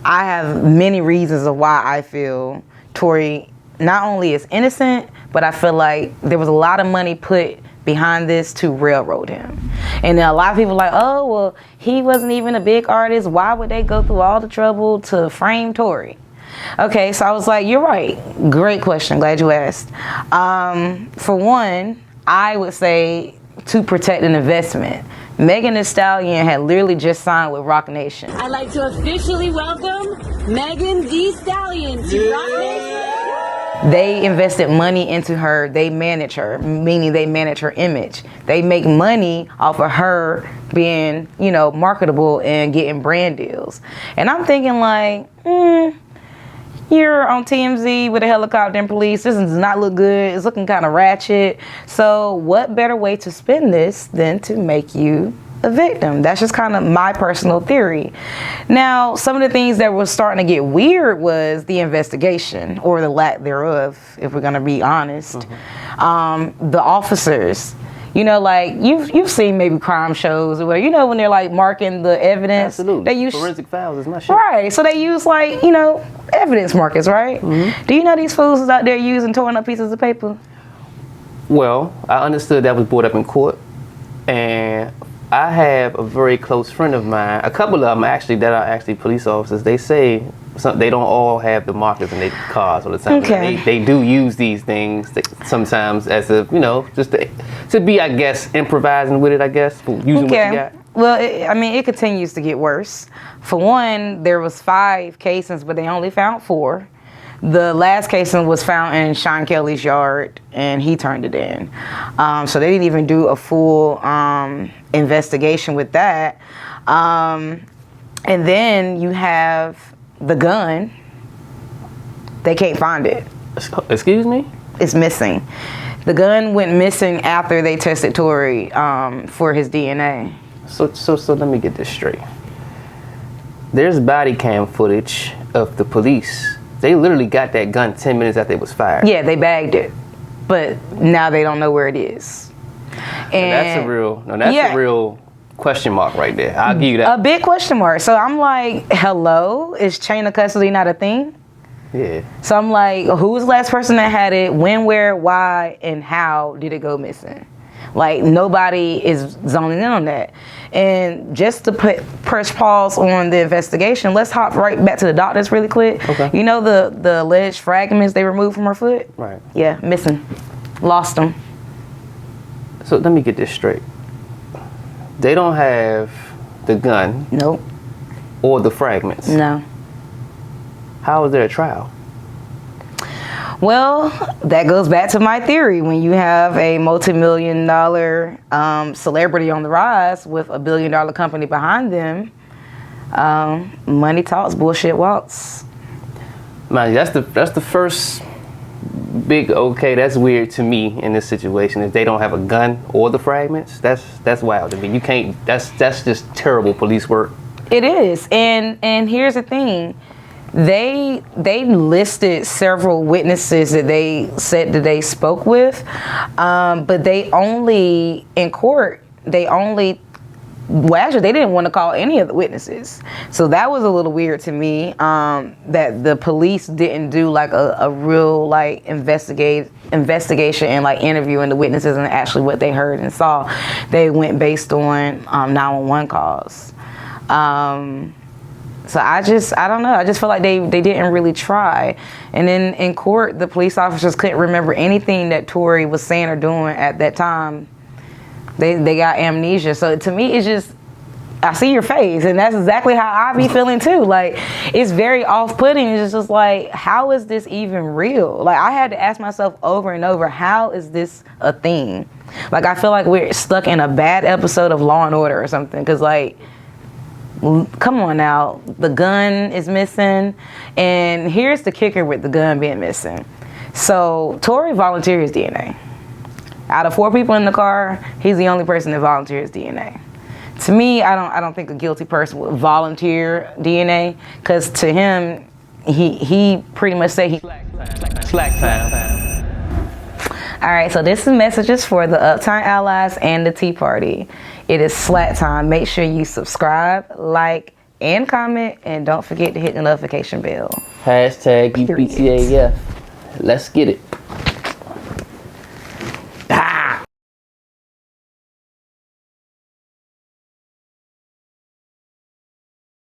I have many reasons of why I feel Tory not only is innocent, but I feel like there was a lot of money put behind this to railroad him. And then a lot of people are like, oh, well, he wasn't even a big artist. Why would they go through all the trouble to frame Tory? Okay, so I was like, you're right. Great question. Glad you asked. For one, I would say to protect an investment. Megan Thee Stallion had literally just signed with Roc Nation. I'd like to officially welcome Megan Thee Stallion to Roc Nation. They invested money into her. They manage her, meaning they manage her image. They make money off of her being, you know, marketable and getting brand deals. And I'm thinking like, you're on TMZ with a helicopter and police. This does not look good. It's looking kind of ratchet. So what better way to spin this than to make you a victim? That's just kind of my personal theory. Now, some of the things that was starting to get weird was the investigation, or the lack thereof, if we're going to be honest. The officers. You know, like you've seen maybe crime shows where, you know, when they're like marking the evidence. Absolutely. They use forensic files is my shit. Right. So they use like, you know, evidence markers, right? Do you know these fools is out there using torn up pieces of paper? Well, I understood that was brought up in court, and I have a very close friend of mine, a couple of them actually that are actually police officers. They say they don't all have the markers in their cars all the time. Okay. They do use these things sometimes as a, you know, just to be, I guess, improvising with it, I guess, using what you got. Well, I mean, it continues to get worse. For one, there was 5 cases, but they only found 4. The last case was found in Sean Kelly's yard, and he turned it in. So they didn't even do a full investigation with that. And then you have the gun. They can't find it. Excuse me? It's missing. The gun went missing after they tested Tory for his DNA. So let me get this straight. There's body cam footage of the police. They literally got that gun 10 minutes after it was fired. Yeah, they bagged it, but now they don't know where it is. And that's a real question mark right there. I'll give you that. A big question mark. So I'm like, hello, is chain of custody not a thing? Yeah. So I'm like, who was the last person that had it? When, where, why, and how did it go missing? Like, nobody is zoning in on that. And just to press pause on the investigation, let's hop right back to the doctors really quick. Okay. You know the alleged fragments they removed from her foot? Right. Yeah, missing. Lost them. So let me get this straight. They don't have the gun. Nope. Or the fragments. No. How is there a trial? Well, that goes back to my theory. When you have a multi-million-dollar celebrity on the rise with a billion-dollar company behind them, money talks, bullshit walks. Man, that's the first big okay. That's weird to me in this situation. If they don't have a gun or the fragments, that's wild to me. You can't. That's just terrible police work. It is, and here's the thing. They listed several witnesses that they said that they spoke with, but they only, in court, well, actually, they didn't want to call any of the witnesses. So that was a little weird to me, that the police didn't do like a real like investigation and like interviewing the witnesses and actually what they heard and saw. They went based on 911 calls. So I don't know. I just feel like they didn't really try. And then in court, the police officers couldn't remember anything that Tory was saying or doing at that time. They got amnesia. So to me, it's just, I see your face, and that's exactly how I be feeling too. Like, it's very off-putting. It's just like, how is this even real? Like, I had to ask myself over and over, how is this a thing? Like, I feel like we're stuck in a bad episode of Law and Order or something, because like, come on now, the gun is missing, and here's the kicker with the gun being missing. So Tory volunteered his DNA. Out of 4 people in the car, he's the only person that volunteered his DNA. To me, I don't think a guilty person would volunteer DNA, because to him, he pretty much said he slack time. All right, so this is messages for the Uptime Allies and the Tea Party. It is slack time. Make sure you subscribe, like, and comment, and don't forget to hit the notification bell. #UPTAF. Let's get it.